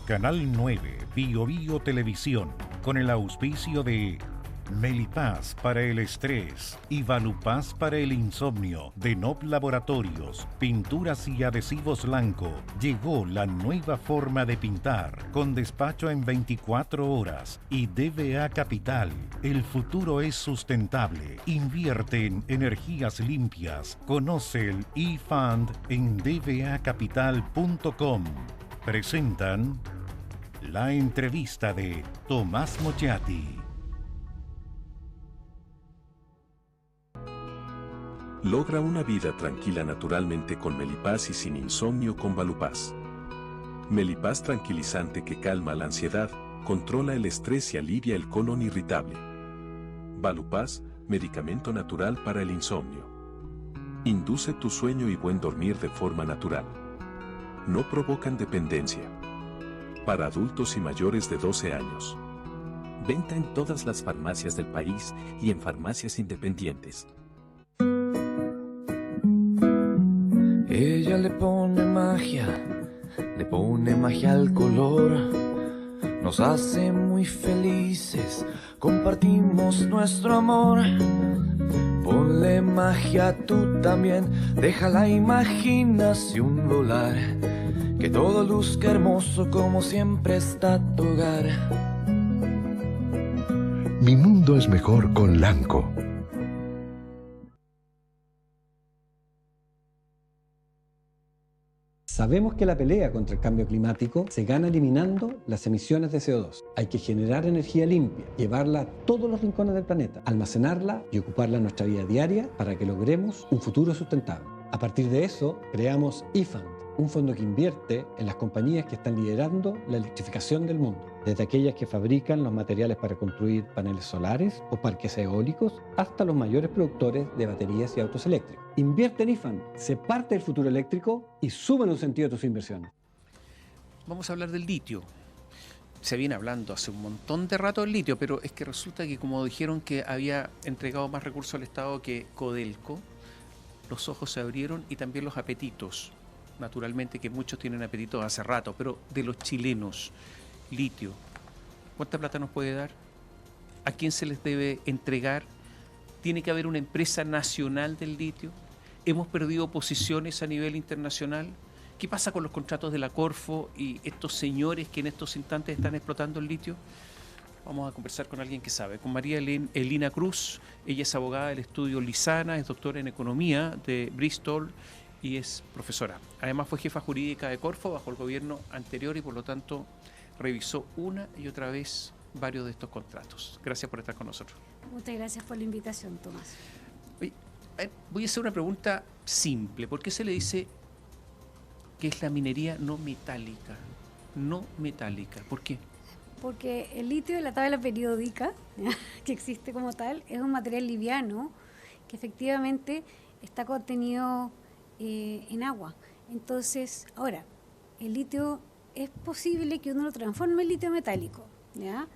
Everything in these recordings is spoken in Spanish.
Canal 9 Bio Bio Televisión, con el auspicio de Melipaz para el estrés y Valupaz para el insomnio, de Nop Laboratorios, Pinturas y Adhesivos Lanco. Llegó la nueva forma de pintar, con despacho en 24 horas. Y DBA Capital, el futuro es sustentable. Invierte en energías limpias. Conoce el eFund en dbacapital.com. Presentan la entrevista de Tomás Mochiati. Logra una vida tranquila naturalmente con Melipaz y sin insomnio con Valupaz. Melipaz tranquilizante que calma la ansiedad, controla el estrés y alivia el colon irritable. Valupaz, medicamento natural para el insomnio. Induce tu sueño y buen dormir de forma natural. No provocan dependencia. Para adultos y mayores de 12 años. Venta en todas las farmacias del país y en farmacias independientes. Ella le pone magia al color. Nos hace muy felices, compartimos nuestro amor. Ponle magia tú también, deja la imaginación volar. Que todo luzca hermoso como siempre está tu hogar. Mi mundo es mejor con Lanco. Sabemos que la pelea contra el cambio climático se gana eliminando las emisiones de CO2. Hay que generar energía limpia, llevarla a todos los rincones del planeta, almacenarla y ocuparla en nuestra vida diaria para que logremos un futuro sustentable. A partir de eso, creamos eFund, un fondo que invierte en las compañías que están liderando la electrificación del mundo, desde aquellas que fabrican los materiales para construir paneles solares o parques eólicos, hasta los mayores productores de baterías y autos eléctricos. Invierte en eFund, sé parte del futuro eléctrico y súmale un sentido a tus inversiones. Vamos a hablar del litio. Se viene hablando hace un montón de rato del litio, pero es que resulta que como dijeron que había entregado más recursos al Estado que Codelco, los ojos se abrieron y también los apetitos. Naturalmente que muchos tienen apetitos hace rato, pero de los chilenos, litio, ¿cuánta plata nos puede dar? ¿A quién se les debe entregar? ¿Tiene que haber una empresa nacional del litio? ¿Hemos perdido posiciones a nivel internacional? ¿Qué pasa con los contratos de la Corfo y estos señores que en estos instantes están explotando el litio? Vamos a conversar con alguien que sabe, con María Elina Cruz. Ella es abogada del estudio Lizana, es doctora en economía de Bristol y es profesora. Además fue jefa jurídica de Corfo bajo el gobierno anterior y por lo tanto revisó una y otra vez varios de estos contratos. Gracias por estar con nosotros. Muchas gracias por la invitación, Tomás. Oye, voy a hacer una pregunta simple. ¿Por qué se le dice que es la minería no metálica? No metálica. ¿Por qué? Porque el litio de la tabla periódica, que existe como tal, es un material liviano que efectivamente está contenido en agua. Entonces, ahora, el litio es posible que uno lo transforme en litio metálico, ¿ya?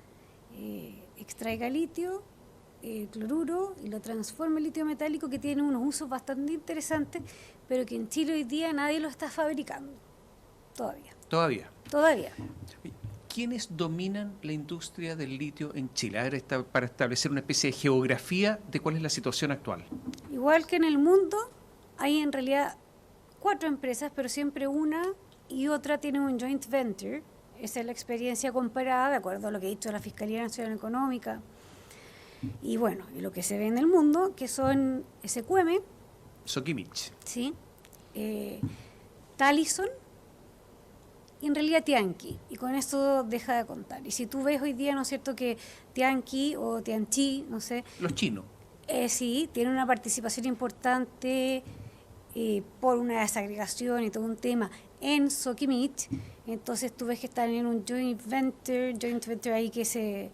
Extraiga litio, cloruro y lo transforme en litio metálico, que tiene unos usos bastante interesantes, pero que en Chile hoy día nadie lo está fabricando. Todavía. ¿Quiénes dominan la industria del litio en Chile? A ver, para establecer una especie de geografía de cuál es la situación actual. Igual que en el mundo, hay en realidad 4 empresas, pero siempre una y otra tienen un joint venture. Esa es la experiencia comparada, de acuerdo a lo que ha dicho la Fiscalía Nacional Económica. Y bueno, y lo que se ve en el mundo, que son SQM, Sokimich. ¿sí? Talison y en realidad Tianqi. Y con eso deja de contar. Y si tú ves hoy día, ¿no es cierto?, que Tianqi o Tianqi, no sé... Los chinos. Sí, tienen una participación importante por una desagregación y todo un tema en Sokimich. Entonces tú ves que están en un joint venture ahí que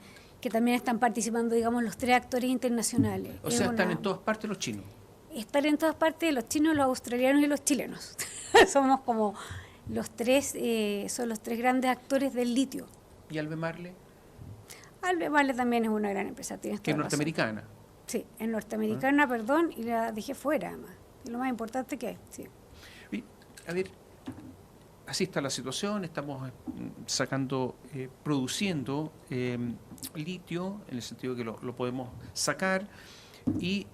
también están participando, digamos, los 3 actores internacionales. O sea, están en todas partes los chinos. Están en todas partes los chinos, los australianos y los chilenos. Somos como los 3, son los 3 grandes actores del litio. ¿Y Albemarle? Albemarle también es una gran empresa. ¿Que es norteamericana? Sí, es norteamericana, perdón, y la dejé fuera además. Es lo más importante que hay, sí. A ver, así está la situación, estamos produciendo litio, en el sentido que lo podemos sacar, y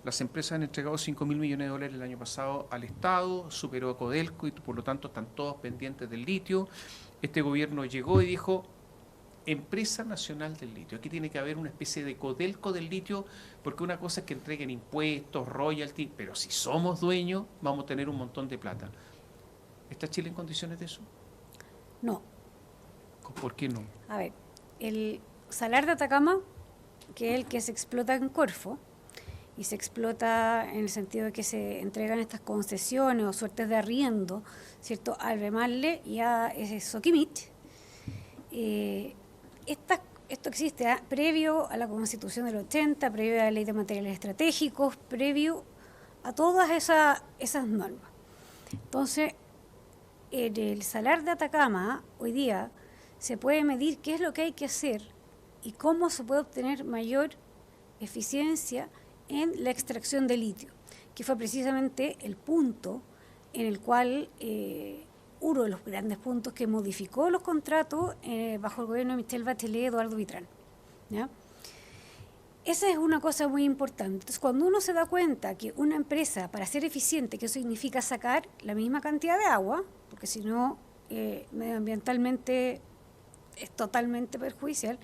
las empresas han entregado $5.000 millones el año pasado al Estado, superó a Codelco y por lo tanto están todos pendientes del litio. Este gobierno llegó y dijo: Empresa Nacional del Litio. Aquí tiene que haber una especie de Codelco del litio, porque una cosa es que entreguen impuestos, royalty, pero si somos dueños vamos a tener un montón de plata. ¿Está Chile en condiciones de eso? No. ¿Por qué no? A ver, el salar de Atacama, que es el que se explota en Corfo, y se explota en el sentido de que se entregan estas concesiones o suertes de arriendo, ¿cierto?, al Bemarle y a Soquimich. Esto existe previo a la Constitución del 80, previo a la Ley de Materiales Estratégicos, previo a todas esas normas. Entonces, en el salar de Atacama, hoy día, se puede medir qué es lo que hay que hacer y cómo se puede obtener mayor eficiencia en la extracción de litio, que fue precisamente el punto en el cual uno de los grandes puntos que modificó los contratos bajo el gobierno de Michelle Bachelet y Eduardo Vitrán, ¿ya? Esa es una cosa muy importante. Entonces, cuando uno se da cuenta que una empresa, para ser eficiente, que eso significa sacar la misma cantidad de agua, porque si no, medioambientalmente es totalmente perjudicial,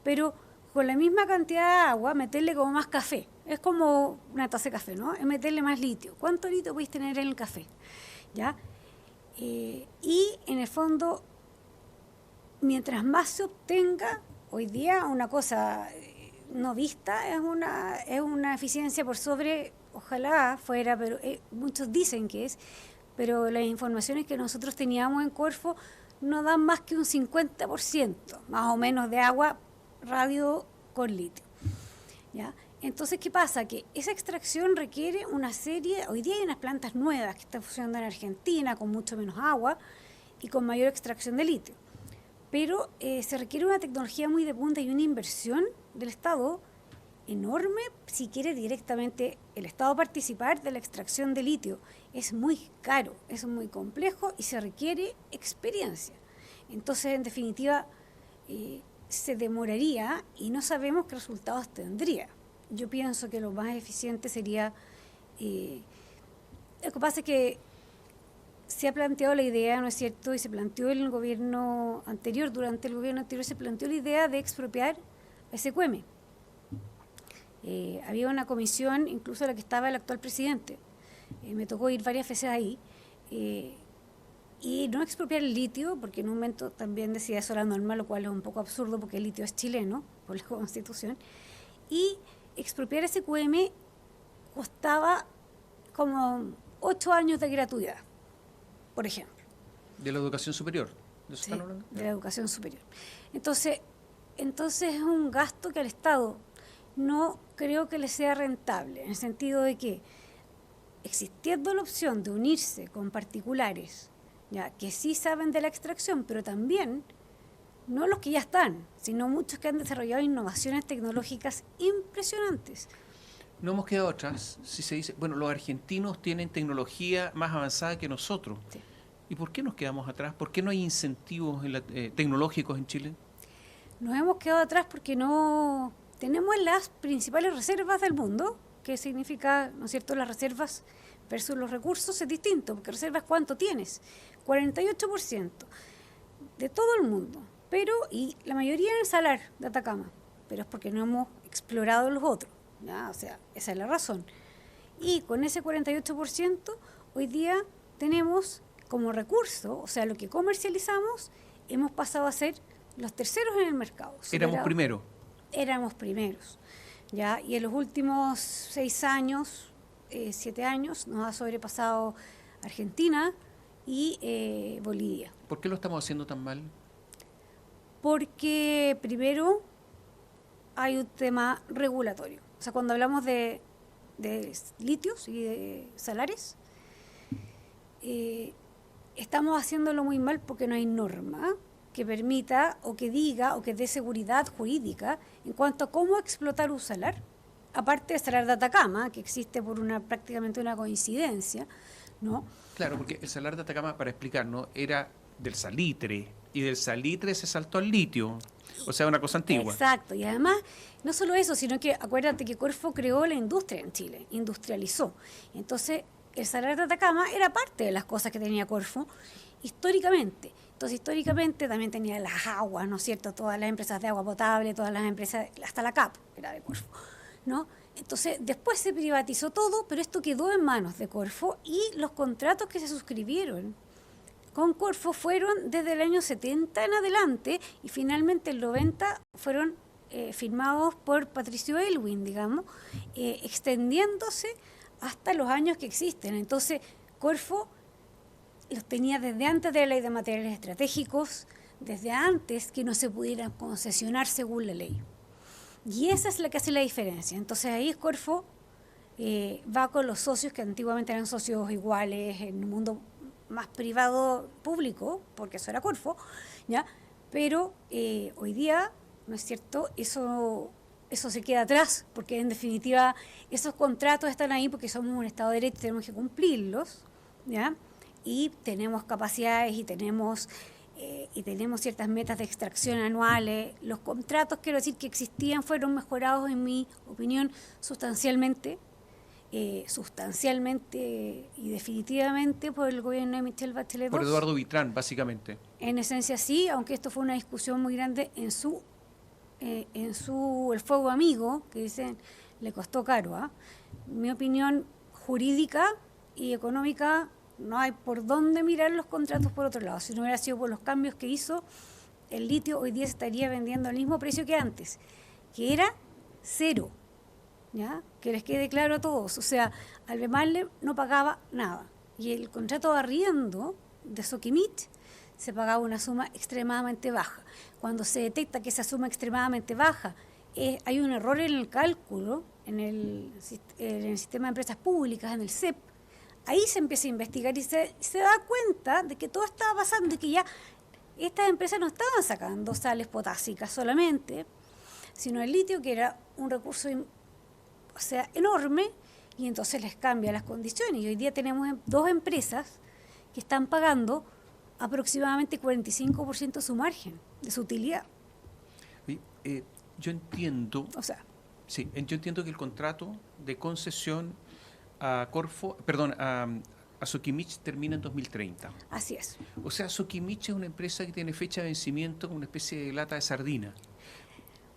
pero con la misma cantidad de agua, meterle como más café. Es como una taza de café, ¿no? Es meterle más litio. ¿Cuánto litio podéis tener en el café? ¿Ya? Y en el fondo, mientras más se obtenga, hoy día una cosa no vista es una eficiencia por sobre, ojalá fuera, pero muchos dicen que es, pero las informaciones que nosotros teníamos en Corfo no dan más que un 50%, más o menos, de agua radio con litio, ¿ya? Entonces, ¿qué pasa? Que esa extracción requiere una serie, hoy día hay unas plantas nuevas que están funcionando en Argentina con mucho menos agua y con mayor extracción de litio, pero se requiere una tecnología muy de punta y una inversión del Estado enorme si quiere directamente el Estado participar de la extracción de litio. Es muy caro, es muy complejo y se requiere experiencia. Entonces, en definitiva, se demoraría y no sabemos qué resultados tendría. Yo pienso que lo más eficiente sería... lo que pasa es que se ha planteado la idea, ¿no es cierto?, y se planteó en el gobierno anterior, durante el gobierno anterior se planteó la idea de expropiar a SQM. Había una comisión, incluso la que estaba el actual presidente, me tocó ir varias veces ahí, y no expropiar el litio, porque en un momento también decía eso la norma, lo cual es un poco absurdo porque el litio es chileno, por la Constitución, y expropiar SQM costaba como 8 años de gratuidad, por ejemplo. ¿De la educación superior? ¿De eso están hablando? De la educación superior. Entonces es un gasto que al Estado no creo que le sea rentable, en el sentido de que, existiendo la opción de unirse con particulares, ya que sí saben de la extracción, pero también no los que ya están, sino muchos que han desarrollado innovaciones tecnológicas impresionantes. No hemos quedado atrás, si se dice, bueno, los argentinos tienen tecnología más avanzada que nosotros. Sí. ¿Y por qué nos quedamos atrás? ¿Por qué no hay incentivos tecnológicos en Chile? Nos hemos quedado atrás porque no tenemos las principales reservas del mundo, que significa, ¿no es cierto?, las reservas versus los recursos es distinto, porque reservas, ¿cuánto tienes? 48% de todo el mundo, y la mayoría en el salar de Atacama, pero es porque no hemos explorado los otros, ¿ya? O sea, esa es la razón. Y con ese 48%, hoy día tenemos como recurso, o sea, lo que comercializamos, hemos pasado a ser los terceros en el mercado. Éramos primeros. Éramos primeros, ¿ya? Y en los últimos 6 años, 7 años, nos ha sobrepasado Argentina y Bolivia. ¿Por qué lo estamos haciendo tan mal? Porque primero hay un tema regulatorio. O sea, cuando hablamos de litios y de salares, estamos haciéndolo muy mal porque no hay norma que permita o que diga o que dé seguridad jurídica en cuanto a cómo explotar un salar. Aparte del salar de Atacama, que existe por prácticamente una coincidencia, ¿no? Claro, porque el salar de Atacama, para explicarnos, era del salitre, y del salitre se saltó al litio, o sea, una cosa antigua. Exacto, y además, no solo eso, sino que acuérdate que Corfo creó la industria en Chile, industrializó. Entonces, el salar de Atacama era parte de las cosas que tenía Corfo históricamente. Entonces, históricamente también tenía las aguas, ¿no es cierto? Todas las empresas de agua potable, todas las empresas, hasta la CAP era de Corfo, ¿no? Entonces, después se privatizó todo, pero esto quedó en manos de Corfo y los contratos que se suscribieron con Corfo fueron desde el año 70 en adelante y finalmente el 90 fueron firmados por Patricio Aylwin, digamos, extendiéndose hasta los años que existen. Entonces, Corfo los tenía desde antes de la ley de materiales estratégicos, desde antes que no se pudieran concesionar según la ley. Y esa es la que hace la diferencia. Entonces ahí Corfo va con los socios que antiguamente eran socios iguales en un mundo más privado público, porque eso era Corfo, ¿ya? Pero hoy día, ¿no es cierto?, eso se queda atrás, porque en definitiva esos contratos están ahí porque somos un Estado de Derecho y tenemos que cumplirlos, ¿ya? Y tenemos capacidades y tenemos ciertas metas de extracción anuales. Los contratos, quiero decir, que existían fueron mejorados, en mi opinión, sustancialmente y definitivamente por el gobierno de Michelle Bachelet II. Por Eduardo Vitrán, básicamente. En esencia sí, aunque esto fue una discusión muy grande el fuego amigo, que dicen, le costó caro, ¿eh? Mi opinión jurídica y económica, no hay por dónde mirar los contratos por otro lado. Si no hubiera sido por los cambios que hizo, el litio hoy día se estaría vendiendo al mismo precio que antes, que era 0, ¿ya? Que les quede claro a todos. O sea, Albemarle no pagaba nada. Y el contrato de arriendo de Soquimich se pagaba una suma extremadamente baja. Cuando se detecta que esa suma extremadamente baja, hay un error en el cálculo, en el sistema de empresas públicas, en el CEP. Ahí se empieza a investigar y se da cuenta de que todo estaba pasando y que ya estas empresas no estaban sacando sales potásicas solamente, sino el litio, que era un recurso enorme, y entonces les cambia las condiciones. Y hoy día tenemos 2 empresas que están pagando aproximadamente 45% de su margen, de su utilidad. Yo entiendo... O sea... Sí, yo entiendo que el contrato de concesión a Corfo, a Soquimich termina en 2030. Así es. O sea, Soquimich es una empresa que tiene fecha de vencimiento como una especie de lata de sardina.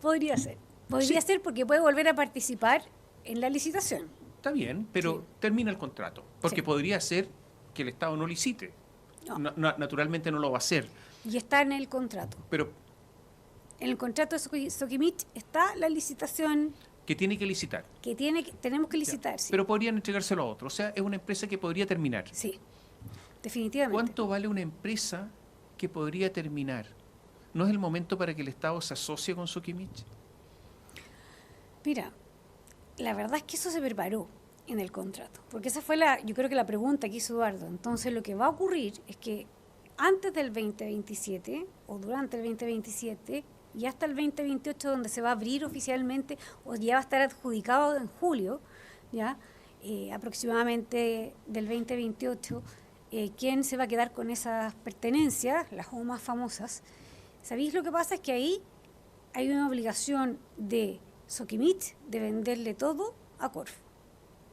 Podría ser porque puede volver a participar en la licitación. Está bien, pero termina el contrato, porque podría ser que el Estado no licite. No. Naturalmente no lo va a hacer. Y está en el contrato. Pero en el contrato de Soquimich está la licitación. Que tiene que licitar. Tenemos que licitar, sí. Pero podrían entregárselo a otro. O sea, es una empresa que podría terminar. Sí, definitivamente. ¿Cuánto vale una empresa que podría terminar? ¿No es el momento para que el Estado se asocie con Soquimich? Mira, la verdad es que eso se preparó en el contrato. Porque esa fue yo creo que la pregunta que hizo Eduardo. Entonces, lo que va a ocurrir es que antes del 2027 o durante el 2027... y hasta el 2028, donde se va a abrir oficialmente, o ya va a estar adjudicado en julio, ya aproximadamente del 2028, ¿quién se va a quedar con esas pertenencias, las más famosas? ¿Sabéis lo que pasa? Es que ahí hay una obligación de Soquimich de venderle todo a Corfo,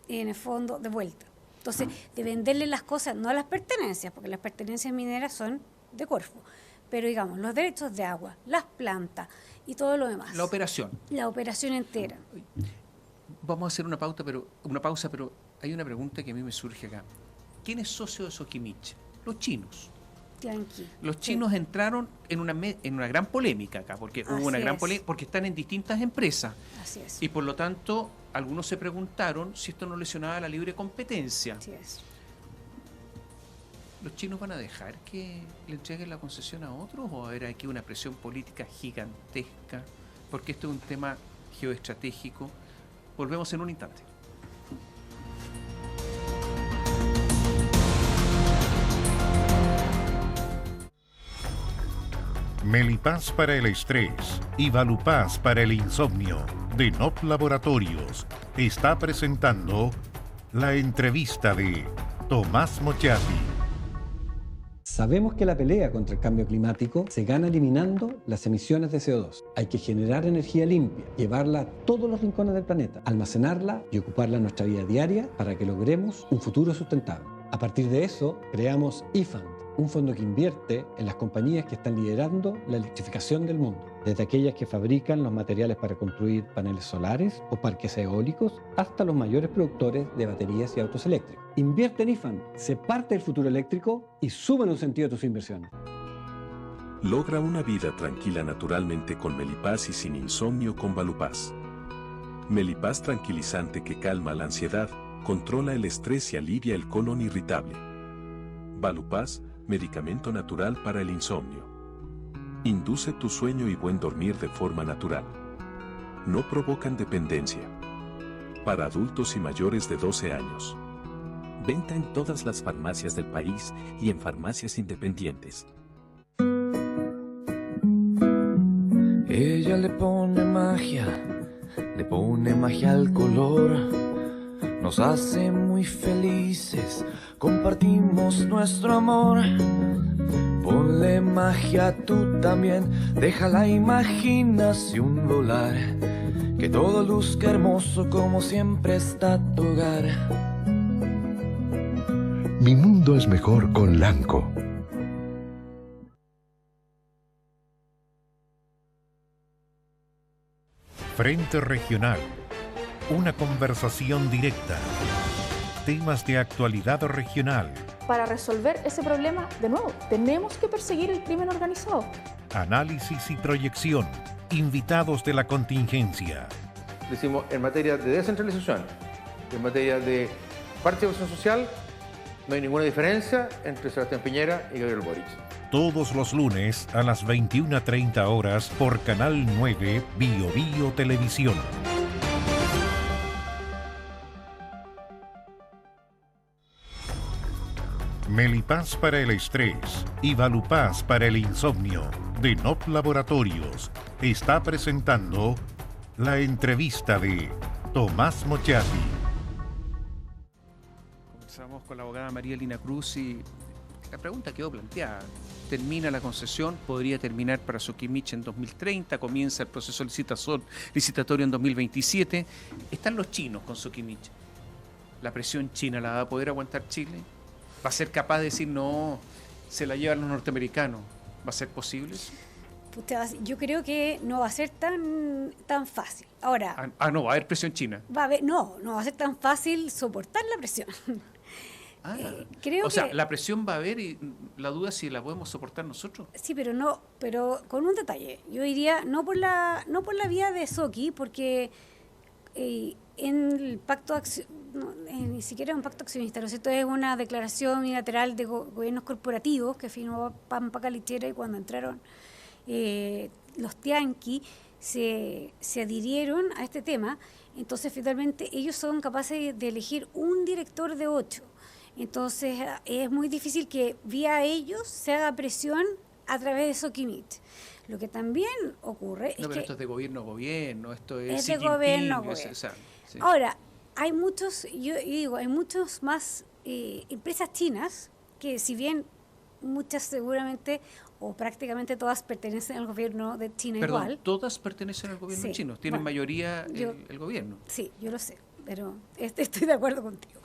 en el fondo de vuelta. Entonces, de venderle las cosas, no las pertenencias, porque las pertenencias mineras son de Corfo, pero digamos, los derechos de agua, las plantas y todo lo demás. La operación. La operación entera. Vamos a hacer una pausa, pero hay una pregunta que a mí me surge acá. ¿Quién es socio de Soquimich? Los chinos. Yanqui. Los chinos entraron en una gran polémica acá, porque hubo una gran polémica, porque están en distintas empresas. Así es. Y por lo tanto, algunos se preguntaron si esto no lesionaba la libre competencia. Así es. ¿Los chinos van a dejar que le entreguen la concesión a otros o va a haber aquí una presión política gigantesca? Porque esto es un tema geoestratégico. Volvemos en un instante. Melipaz para el estrés y Valupaz para el insomnio de NOP Laboratorios está presentando la entrevista de Tomás Mochati. Sabemos que la pelea contra el cambio climático se gana eliminando las emisiones de CO2. Hay que generar energía limpia, llevarla a todos los rincones del planeta, almacenarla y ocuparla en nuestra vida diaria para que logremos un futuro sustentable. A partir de eso, creamos eFund, un fondo que invierte en las compañías que están liderando la electrificación del mundo, desde aquellas que fabrican los materiales para construir paneles solares o parques eólicos, hasta los mayores productores de baterías y autos eléctricos. Invierte en eFund, sé parte del futuro eléctrico y sube un sentido a tus inversiones. Logra una vida tranquila naturalmente con Melipaz y sin insomnio con Valupaz. Melipaz tranquilizante que calma la ansiedad, controla el estrés y alivia el colon irritable. Valupaz, medicamento natural para el insomnio. Induce tu sueño y buen dormir de forma natural. No provocan dependencia. Para adultos y mayores de 12 años. Venta en todas las farmacias del país y en farmacias independientes. Ella le pone magia al color. Nos hace muy felices, compartimos nuestro amor. Ponle magia tú también, deja la imaginación volar. Que todo luzca hermoso como siempre está tu hogar. Mi mundo es mejor con Lanco. Frente Regional. Una conversación directa. Temas de actualidad regional. Para resolver ese problema, de nuevo, tenemos que perseguir el crimen organizado. Análisis y proyección. Invitados de la contingencia. Decimos, en materia de descentralización, en materia de participación social, no hay ninguna diferencia entre Sebastián Piñera y Gabriel Boric. Todos los lunes a las 21:30 horas por Canal 9 Bio Bio Televisión. Melipaz para el estrés y Valupaz para el insomnio de NOP Laboratorios está presentando la entrevista de Tomás Mochati. Comenzamos con la abogada María Lina Cruz y la pregunta quedó planteada. Termina la concesión, podría terminar para Soquimich en 2030, comienza el proceso licitatorio en 2027. Están los chinos con Soquimich. ¿La presión china la va a poder aguantar Chile? ¿Va a ser capaz de decir no, se la llevan los norteamericanos? ¿Va a ser posible eso? Yo creo que no va a ser tan fácil. Ahora, no, va a haber presión china. No va a ser tan fácil soportar la presión. Creo que la presión va a haber y la duda es si la podemos soportar nosotros. Sí, pero con un detalle. Yo diría no por la vía de Soqui, porque en el pacto ni siquiera es un pacto accionista, ¿no es cierto? Es una declaración unilateral de gobiernos corporativos que firmó Pampa Calichera, y cuando entraron los Tianqi se adhirieron a este tema. Entonces finalmente ellos son capaces de elegir un director de 8. Entonces es muy difícil que vía ellos se haga presión a través de Soquimich. Lo que también ocurre es que esto es de gobierno a gobierno, esto es de gobierno a gobierno. Sí. Ahora, hay muchos, yo digo, hay muchos más empresas chinas que, si bien muchas seguramente o prácticamente todas pertenecen al gobierno de China. Perdón, igual. ¿Todas pertenecen al gobierno chino? ¿Tienen mayoría el gobierno? Sí, yo lo sé, pero estoy de acuerdo contigo.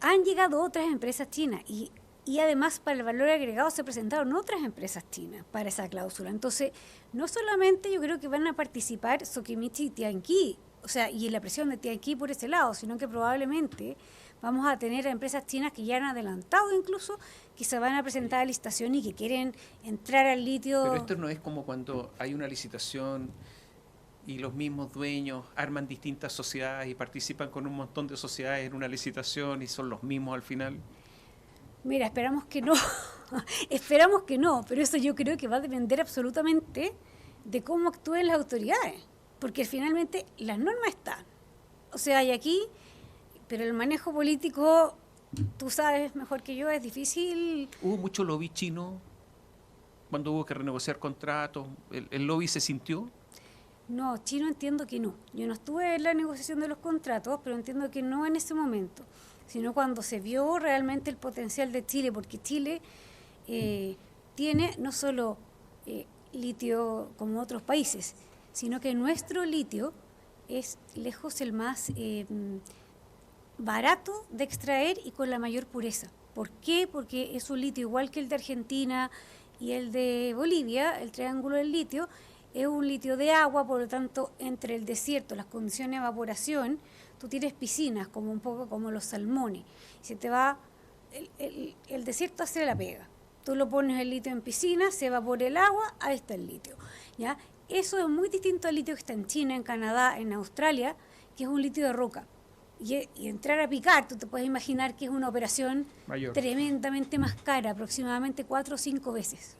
Han llegado otras empresas chinas y además para el valor agregado se presentaron otras empresas chinas para esa cláusula. Entonces, no solamente yo creo que van a participar Soquimich y Tianqi, o sea, y la presión de Tianqi por ese lado, sino que probablemente vamos a tener a empresas chinas que ya han adelantado incluso, que se van a presentar a licitación y que quieren entrar al litio. Pero esto no es como cuando hay una licitación y los mismos dueños arman distintas sociedades y participan con un montón de sociedades en una licitación y son los mismos al final. Mira, esperamos que no, esperamos que no, pero eso yo creo que va a depender absolutamente de cómo actúen las autoridades, porque finalmente las normas están. O sea, y aquí, pero el manejo político, tú sabes mejor que yo, es difícil. ¿Hubo mucho lobby chino cuando hubo que renegociar contratos? ¿El lobby se sintió? No, chino entiendo que no. Yo no estuve en la negociación de los contratos, pero entiendo que no en ese momento. sino cuando se vio realmente el potencial de Chile, porque Chile tiene no solo litio como otros países, sino que nuestro litio es lejos el más barato de extraer y con la mayor pureza. ¿Por qué? Porque es un litio igual que el de Argentina y el de Bolivia, el triángulo del litio, es un litio de agua, por lo tanto, entre el desierto, las condiciones de evaporación, tú tienes piscinas, como un poco como los salmones. Se te va, el desierto hace la pega. Tú lo pones el litio en piscina, se evapora el agua, ahí está el litio, ¿ya? Eso es muy distinto al litio que está en China, en Canadá, en Australia, que es un litio de roca. Y entrar a picar, tú te puedes imaginar que es una operación tremendamente más cara, aproximadamente 4 o 5 veces.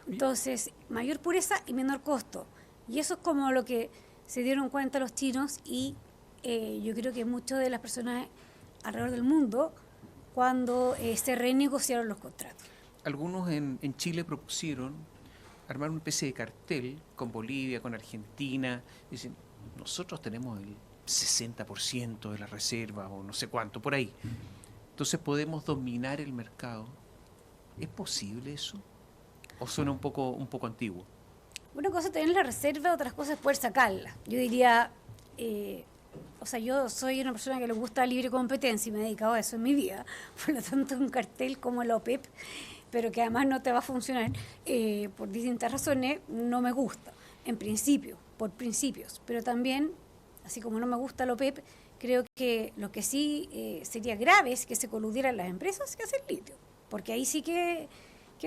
Entonces, mayor pureza y menor costo. Y eso es como lo que se dieron cuenta los chinos y yo creo que muchas de las personas alrededor del mundo cuando se renegociaron los contratos. Algunos en Chile propusieron armar una especie de cartel con Bolivia, con Argentina. Dicen, nosotros tenemos el 60% de la reserva o no sé cuánto, por ahí. Entonces podemos dominar el mercado. ¿Es posible eso? ¿O suena un poco antiguo? Una cosa es tener la reserva, otras cosas es poder sacarla. Yo diría, yo soy una persona que le gusta la libre competencia y me he dedicado a eso en mi vida. Por lo tanto, un cartel como la OPEP, pero que además no te va a funcionar por distintas razones, no me gusta. En principio, por principios. Pero también, así como no me gusta la OPEP, creo que lo que sí sería grave es que se coludieran las empresas que hacen litio. Porque ahí sí que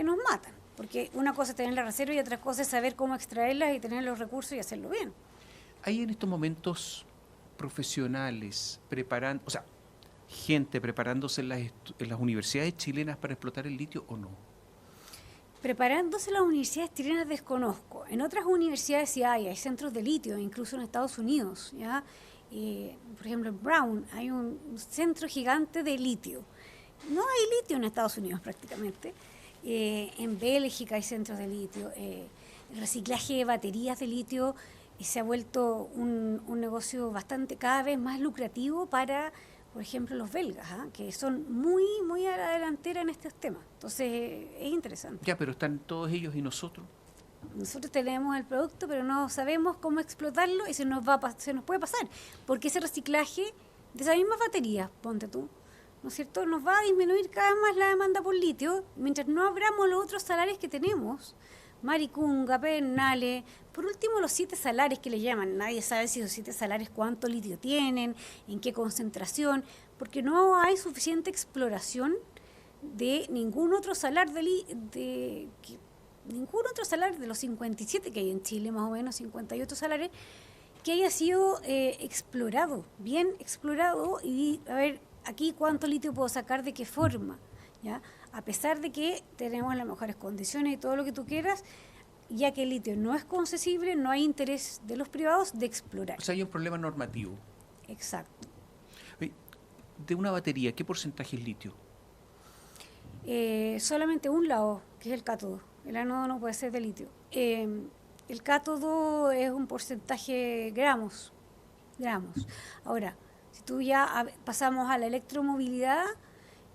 nos matan. Porque una cosa es tener la reserva y otra cosa es saber cómo extraerlas y tener los recursos y hacerlo bien. ¿Hay en estos momentos profesionales preparando, gente preparándose en las universidades chilenas para explotar el litio o no? Preparándose en las universidades chilenas desconozco. En otras universidades sí hay centros de litio, incluso en Estados Unidos, ¿ya? Por ejemplo, en Brown hay un centro gigante de litio. No hay litio en Estados Unidos prácticamente. En Bélgica hay centros de litio. El reciclaje de baterías de litio se ha vuelto un negocio cada vez más lucrativo para, por ejemplo, los belgas, que son muy, muy a la delantera en estos temas. Entonces, es interesante. Ya, pero están todos ellos y nosotros. Nosotros tenemos el producto, pero no sabemos cómo explotarlo y se nos puede pasar. Porque ese reciclaje de esas mismas baterías, ponte tú, ¿no es cierto?, nos va a disminuir cada vez más la demanda por litio, mientras no abramos los otros salares que tenemos, Maricunga, Pedernales, por último los 7 salares que le llaman. Nadie sabe si los 7 salares cuánto litio tienen, en qué concentración, porque no hay suficiente exploración de ningún otro salar de los 57 que hay en Chile, más o menos 58 salares, que haya sido bien explorado y a ver aquí cuánto litio puedo sacar, de qué forma, ¿ya? A pesar de que tenemos las mejores condiciones y todo lo que tú quieras, ya que el litio no es concesible, no hay interés de los privados de explorar. O sea, hay un problema normativo. Exacto. De una batería, ¿qué porcentaje es litio? Solamente un lado, que es el cátodo. El ánodo no puede ser de litio. El cátodo es un porcentaje gramos. Ahora, si tú ya pasamos a la electromovilidad,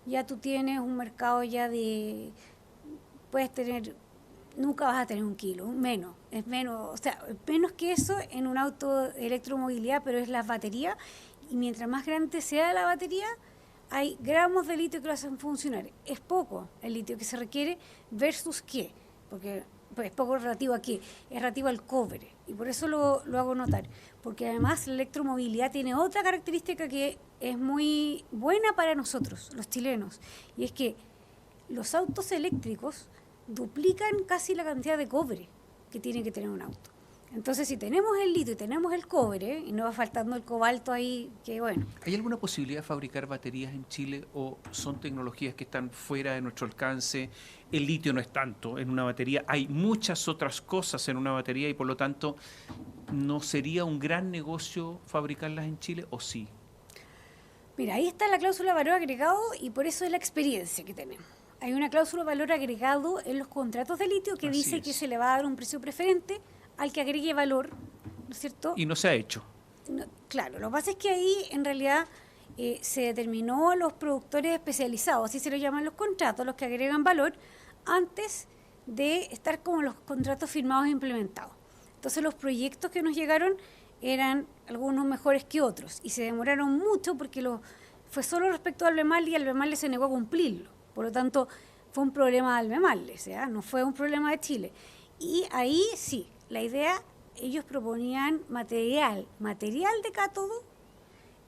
ya tú tienes un mercado ya nunca vas a tener 1 kilo, menos que eso en un auto de electromovilidad, pero es las baterías, y mientras más grande sea la batería, hay gramos de litio que lo hacen funcionar. Es poco el litio que se requiere versus qué, porque pues, es poco relativo a qué, es relativo al cobre, y por eso lo hago notar, porque además la electromovilidad tiene otra característica que es muy buena para nosotros, los chilenos, y es que los autos eléctricos duplican casi la cantidad de cobre que tiene que tener un auto. Entonces, si tenemos el litio y tenemos el cobre, y no va faltando el cobalto ahí, que bueno. ¿Hay alguna posibilidad de fabricar baterías en Chile o son tecnologías que están fuera de nuestro alcance? El litio no es tanto en una batería, hay muchas otras cosas en una batería y por lo tanto, ¿no sería un gran negocio fabricarlas en Chile o sí? Mira, ahí está la cláusula de valor agregado y por eso es la experiencia que tenemos. Hay una cláusula de valor agregado en los contratos de litio que dice que se le va a dar un precio preferente al que agregue valor, ¿no es cierto? Y no se ha hecho. No, claro, lo que pasa es que ahí en realidad se determinó a los productores especializados, así se los llaman los contratos, los que agregan valor, antes de estar como los contratos firmados e implementados. Entonces los proyectos que nos llegaron eran algunos mejores que otros y se demoraron mucho porque fue solo respecto a Albemarle y Albemarle se negó a cumplirlo. Por lo tanto, fue un problema de Albemarle, o sea, no fue un problema de Chile. Y ahí sí, la idea, ellos proponían material de cátodo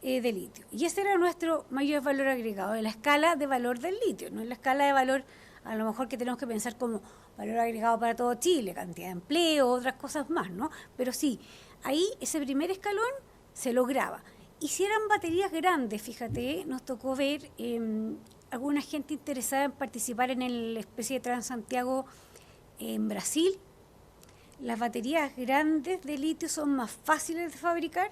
de litio. Y ese era nuestro mayor valor agregado, en la escala de valor del litio, no en la escala de valor a lo mejor que tenemos que pensar como valor agregado para todo Chile, cantidad de empleo, otras cosas más, ¿no? Pero sí, ahí ese primer escalón se lograba. Y si eran baterías grandes, fíjate, nos tocó ver alguna gente interesada en participar en la especie de Transantiago en Brasil. Las baterías grandes de litio son más fáciles de fabricar.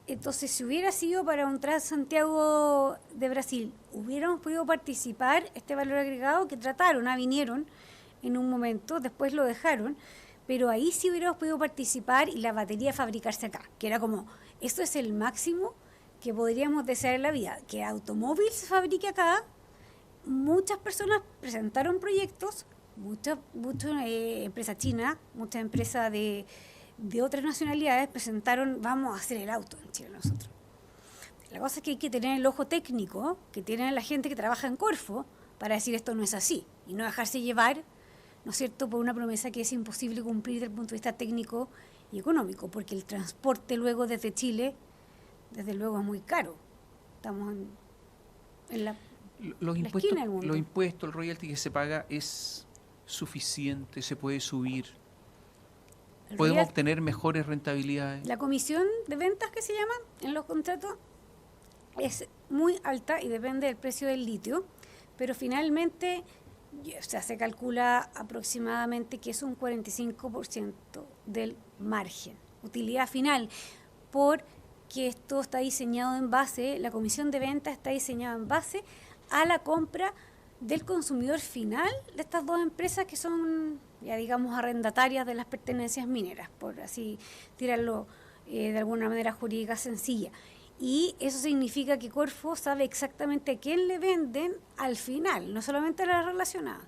Entonces, si hubiera sido para un Transantiago de Brasil, hubiéramos podido participar, este valor agregado que trataron, vinieron en un momento, después lo dejaron, pero ahí sí hubiéramos podido participar y la batería fabricarse acá, que era como, esto es el máximo que podríamos desear en la vida, que el automóvil se fabrique acá. Muchas personas presentaron proyectos, muchas empresas chinas, muchas empresas de otras nacionalidades presentaron, vamos a hacer el auto en Chile nosotros. La cosa es que hay que tener el ojo técnico que tiene la gente que trabaja en Corfo para decir esto no es así y no dejarse llevar, ¿no es cierto?, por una promesa que es imposible cumplir desde el punto de vista técnico y económico, porque el transporte luego desde Chile, desde luego, es muy caro. Estamos en la esquina del mundo. Los impuestos, el royalty que se paga es suficiente, se puede subir. ¿Podemos obtener mejores rentabilidades? La comisión de ventas, que se llama en los contratos, es muy alta y depende del precio del litio, pero finalmente se calcula aproximadamente que es un 45% del margen, utilidad final, porque esto está diseñado en base, la comisión de ventas está diseñada en base a la compra del consumidor final de estas dos empresas que son, ya digamos, arrendatarias de las pertenencias mineras, por así tirarlo de alguna manera jurídica sencilla. Y eso significa que Corfo sabe exactamente a quién le venden al final, no solamente a la relacionada.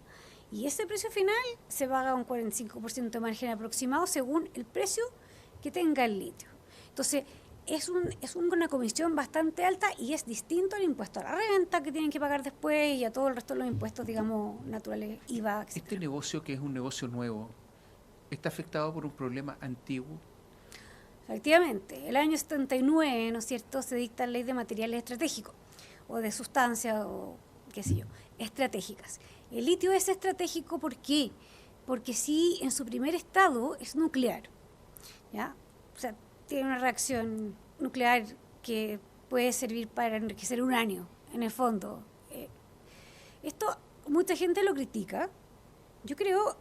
Y ese precio final se paga un 45% de margen aproximado según el precio que tenga el litio. Entonces, es una comisión bastante alta y es distinto al impuesto a la renta que tienen que pagar después y a todo el resto de los impuestos, digamos, naturales, IVA, etc. Este negocio, que es un negocio nuevo, ¿está afectado por un problema antiguo? Efectivamente, el año 79, ¿no es cierto?, se dicta la ley de materiales estratégicos o de sustancias o qué sé yo, estratégicas. El litio es estratégico, ¿por qué? Porque sí, en su primer estado es nuclear, ¿ya? O sea, tiene una reacción nuclear que puede servir para enriquecer uranio, en el fondo. Esto mucha gente lo critica. Yo creo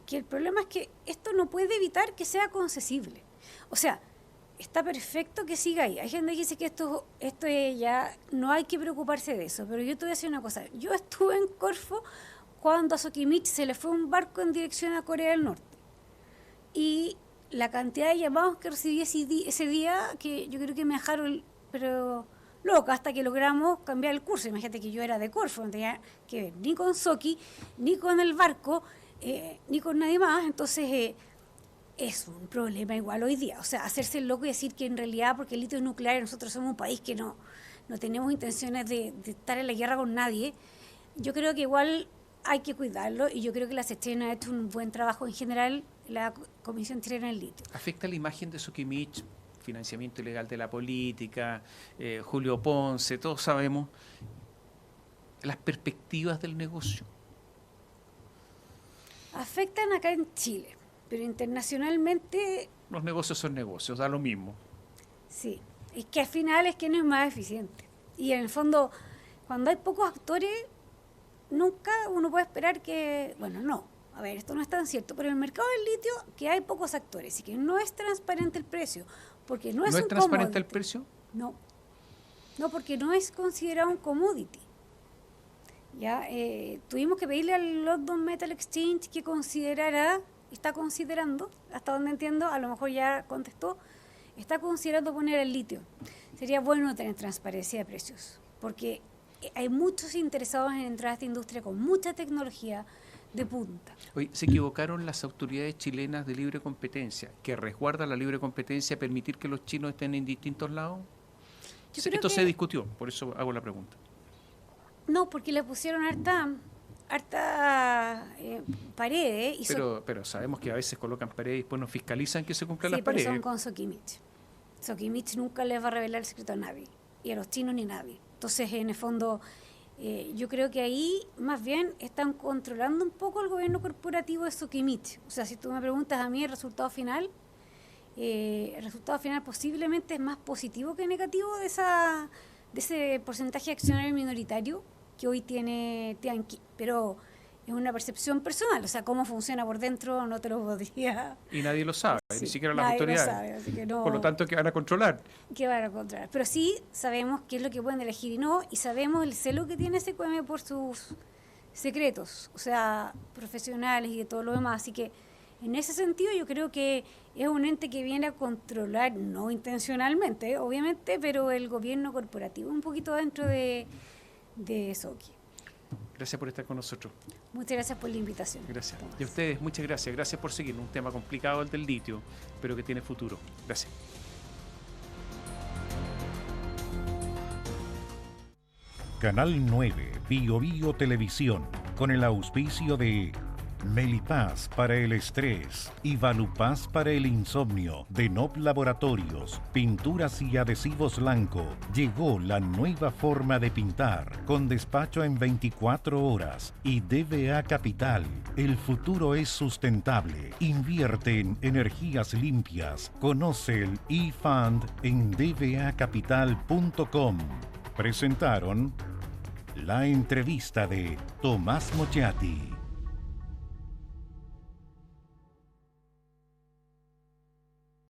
que el problema es que esto no puede evitar que sea concesible. O sea, está perfecto que siga ahí. Hay gente que dice que esto ya no hay que preocuparse de eso, pero yo te voy a decir una cosa. Yo estuve en Corfo cuando a Sokimich se le fue un barco en dirección a Corea del Norte. Y la cantidad de llamados que recibí ese día, que yo creo que me dejaron pero loca, hasta que logramos cambiar el curso. Imagínate que yo era de Corfo, no tenía que ver ni con Soki, ni con el barco, ni con nadie más. Entonces es un problema igual hoy día. O sea, hacerse el loco y decir que en realidad, porque el litio es nuclear, nosotros somos un país que no tenemos intenciones de estar en la guerra con nadie. Yo creo que igual hay que cuidarlo y yo creo que la SECHEN ha hecho un buen trabajo en general, la Comisión Chilena del Litio. ¿Afecta la imagen de Sokimich, financiamiento ilegal de la política, Julio Ponce, todos sabemos, las perspectivas del negocio? Afectan acá en Chile, pero internacionalmente... Los negocios son negocios, da lo mismo. Sí, es que al final es quien es más eficiente. Y en el fondo, cuando hay pocos actores, nunca uno puede esperar que... Bueno, no, a ver, esto no es tan cierto, pero en el mercado del litio, que hay pocos actores y que no es transparente el precio, porque no es un transparente commodity. el precio? No, porque no es considerado un commodity. Ya tuvimos que pedirle al London Metal Exchange que está considerando, hasta donde entiendo, a lo mejor ya contestó, está considerando poner el litio. sería bueno tener transparencia de precios, porque hay muchos interesados en entrar a esta industria con mucha tecnología de punta. Oye, se equivocaron las autoridades chilenas de libre competencia, que resguardan la libre competencia, permitir que los chinos estén en distintos lados. Esto se discutió, por eso hago la pregunta. No, porque le pusieron harta paredes. Pero sabemos que a veces colocan paredes y después no fiscalizan que se cumplan sí, las paredes. Sí, pero son con Sokimich. Sokimich nunca les va a revelar el secreto a nadie, y a los chinos ni a nadie. Entonces, en el fondo, yo creo que ahí más bien están controlando un poco el gobierno corporativo de Sokimich. O sea, si tú me preguntas a mí el resultado final posiblemente es más positivo que negativo de ese porcentaje accionario minoritario que hoy tiene Tianqi, pero es una percepción personal, o sea, cómo funciona por dentro no te lo podría... Y nadie lo sabe, sí, ni siquiera las autoridades. Lo sabe, así que no, por lo tanto, ¿qué van a controlar? ¿Qué van a controlar? Pero sí sabemos qué es lo que pueden elegir y no, y sabemos el celo que tiene SQM por sus secretos, o sea, profesionales y de todo lo demás, así que en ese sentido yo creo que es un ente que viene a controlar, no intencionalmente, obviamente, pero el gobierno corporativo un poquito dentro de Soki. Gracias por estar con nosotros. Muchas gracias por la invitación. Gracias. Y a ustedes, muchas gracias. Gracias por seguir un tema complicado, el del litio, pero que tiene futuro. Gracias. Canal 9, Bio Bio Televisión, con el auspicio de Melipaz para el estrés y Valupaz para el insomnio, de Nop Laboratorios, pinturas y adhesivos Lanco. Llegó la nueva forma de pintar, con despacho en 24 horas. Y DBA Capital, el futuro es sustentable. Invierte en energías limpias. Conoce el eFund en dbacapital.com. Presentaron la entrevista de Tomás Mochati.